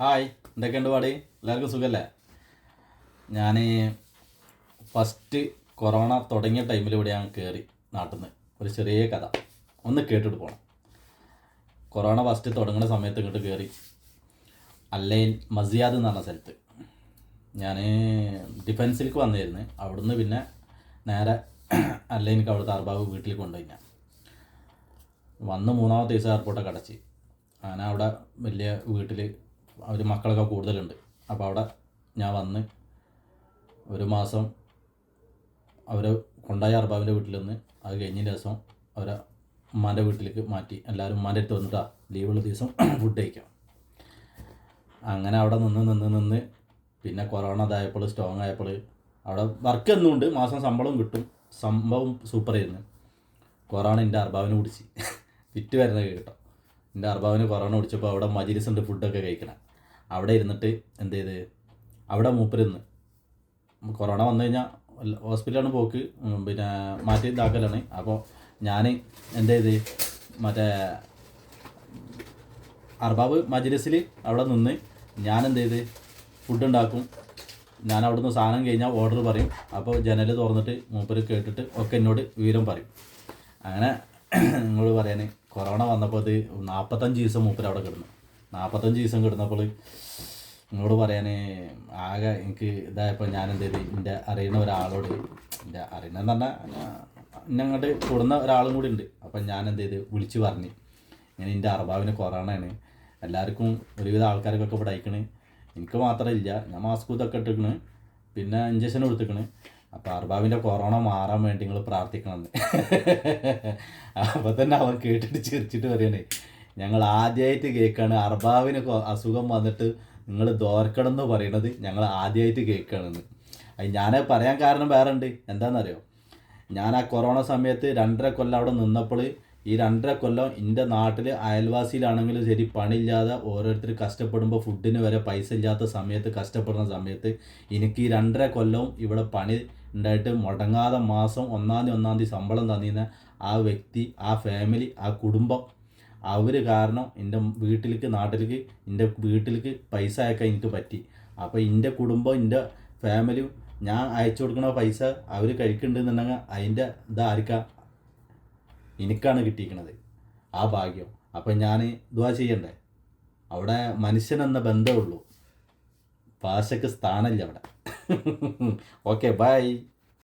Hi, എന്തൊക്കെയുണ്ട് പാട്? എല്ലാവർക്കും സുഖമല്ലേ? ഞാൻ ഫസ്റ്റ് കൊറോണ തുടങ്ങിയ ടൈമിൽ ഇവിടെ ഞാൻ കയറി നാട്ടിൽ നിന്ന്. ഒരു ചെറിയ കഥ ഒന്ന് കേട്ടിട്ട് പോകണം. കൊറോണ ഫസ്റ്റ് തുടങ്ങുന്ന സമയത്ത് ഇങ്ങോട്ട് കയറി അല്ലൈൻ മസിയാദ് എന്ന് പറഞ്ഞ സ്ഥലത്ത് ഞാൻ ഡിഫൻസിലേക്ക് വന്നിരുന്നു. അവിടുന്ന് പിന്നെ നേരെ അല്ലൈനിക്ക് അവിടുത്തെ അർബാബ് വീട്ടിൽ കൊണ്ടുപോയി. ഞാൻ വന്ന് മൂന്നാമത്തെ ദിവസം എയർപോർട്ടൊക്കെ അടച്ച്. അങ്ങനെ അവിടെ വലിയ വീട്ടിൽ അവർ മക്കളൊക്കെ കൂടുതലുണ്ട്. അപ്പോൾ അവിടെ ഞാൻ വന്ന് ഒരു മാസം അവർ കൊണ്ടായ അർബാബിൻ്റെ വീട്ടിൽ നിന്ന് അത് കഴിഞ്ഞ ദിവസം അവരെ ഉമ്മാൻ്റെ വീട്ടിലേക്ക് മാറ്റി. എല്ലാവരും ഉമ്മാൻ്റെ അടുത്ത് വന്നിട്ടാ ലീവുള്ള ദിവസം ഫുഡ് കഴിക്കാം. അങ്ങനെ അവിടെ നിന്ന് പിന്നെ കൊറോണ ഇതായപ്പോൾ സ്ട്രോങ് ആയപ്പോൾ അവിടെ വർക്ക് എന്നുണ്ട്, മാസം ശമ്പളവും കിട്ടും. സംഭവം സൂപ്പറായിരുന്നു. കൊറോണ എൻ്റെ അർബാബിനെ പിടിച്ച് വിറ്റ് വരുന്നത് കേട്ടോ. എൻ്റെ അർബാബിന് കൊറോണ പിടിച്ചപ്പോൾ അവിടെ മജിലിസ് ഉണ്ട്, ഫുഡൊക്കെ കഴിക്കണം. അവിടെ ഇരുന്നിട്ട് എന്ത് ചെയ്ത് അവിടെ മൂപ്പരിന്ന് കൊറോണ വന്നു കഴിഞ്ഞാൽ ഹോസ്പിറ്റലാണ് പോക്ക്, പിന്നെ മാറ്റി ഇതാക്കലാണ്. അപ്പോൾ ഞാൻ എന്ത് ചെയ്ത് മറ്റേ അർബാബ് മജ്ലിസിൽ അവിടെ നിന്ന് ഞാൻ എന്ത് ചെയ്ത് ഫുഡ് ഉണ്ടാക്കും. ഞാൻ അവിടെ നിന്ന് സാധനം കഴിഞ്ഞാൽ ഓർഡർ പറയും. അപ്പോൾ ജനൽ തുറന്നിട്ട് മൂപ്പര് കേട്ടിട്ട് ഒക്കെ എന്നോട് വിവരം പറയും. അങ്ങനെ നിങ്ങളോട് പറയാൻ കൊറോണ വന്നപ്പോൾ അത് 45 ദിവസം മൂപ്പര് അവിടെ കിടന്നു. 45 ദിവസം കിടന്നപ്പോൾ നിങ്ങളോട് പറയാൻ ആകെ എനിക്ക് ഇതായപ്പോൾ ഞാൻ എന്ത് ചെയ്ത് എൻ്റെ അറിയുന്ന ഒരാളോട്, എൻ്റെ അറിയണമെന്ന് പറഞ്ഞാൽ ഇന്നങ്ങോട്ട് കൊടുന്ന ഒരാളും കൂടി ഉണ്ട്. അപ്പം ഞാൻ എന്ത് ചെയ്ത് വിളിച്ച് പറഞ്ഞ് ഇങ്ങനെ എൻ്റെ അർബാബിന് കൊറോണയാണ്, എല്ലാവർക്കും ഒരുവിധ ആൾക്കാർക്കൊക്കെ ഇവിടെ അയക്കണ്, എനിക്ക് മാത്രമില്ല, ഞാൻ മാസ്ക് ഇതൊക്കെ ഇട്ടിക്കണ്, പിന്നെ ഇഞ്ചക്ഷൻ കൊടുത്തിക്കണ്. അപ്പോൾ അർബാബിൻ്റെ കൊറോണ മാറാൻ വേണ്ടി നിങ്ങൾ പ്രാർത്ഥിക്കണമെന്ന്. അപ്പോൾ തന്നെ അവൻ കേട്ടിട്ട് ചിരിച്ചിട്ട് പറയണേ, ഞങ്ങൾ ആദ്യമായിട്ട് കേൾക്കുകയാണ് അർബാബിന് അസുഖം വന്നിട്ട് നിങ്ങൾ ദോർക്കണം എന്ന് പറയണത്, ഞങ്ങൾ ആദ്യമായിട്ട് കേൾക്കുകയാണെന്ന്. അത് ഞാൻ പറയാൻ കാരണം വേറെ ഉണ്ട്. എന്താണെന്നറിയോ, ഞാൻ ആ കൊറോണ സമയത്ത് 2.5 കൊല്ലം അവിടെ നിന്നപ്പോൾ ഈ 2.5 കൊല്ലം എൻ്റെ നാട്ടിൽ അയൽവാസിയിലാണെങ്കിലും ശരി പണിയില്ലാതെ ഓരോരുത്തർ കഷ്ടപ്പെടുമ്പോൾ ഫുഡിന് വരെ പൈസ ഇല്ലാത്ത സമയത്ത് കഷ്ടപ്പെടുന്ന സമയത്ത് എനിക്ക് ഈ 2.5 കൊല്ലവും ഇവിടെ പണി ഉണ്ടായിട്ട് മുടങ്ങാതെ മാസം 1-ാം തീയതി ശമ്പളം തന്നിരുന്ന ആ വ്യക്തി, ആ ഫാമിലി, ആ കുടുംബം, അവർ കാരണം എൻ്റെ വീട്ടിലേക്ക് നാട്ടിലേക്ക് എൻ്റെ വീട്ടിലേക്ക് പൈസ അയക്കാൻ എനിക്ക് പറ്റി. അപ്പോൾ എൻ്റെ കുടുംബം, എൻ്റെ ഫാമിലിയും ഞാൻ അയച്ചു കൊടുക്കുന്ന പൈസ അവർ കഴിക്കുന്നുണ്ടെന്നുണ്ടെങ്കിൽ അതിൻ്റെ ഇതായിരിക്കാം എനിക്കാണ് കിട്ടിയിരിക്കണത്, ആ ഭാഗ്യം. അപ്പം ഞാൻ ദുആ ചെയ്യണ്ടേ? അവിടെ മനുഷ്യനെന്ന ബന്ധമുള്ളൂ, ഭാഷയ്ക്ക് സ്ഥാനമില്ല അവിടെ. Okay, by.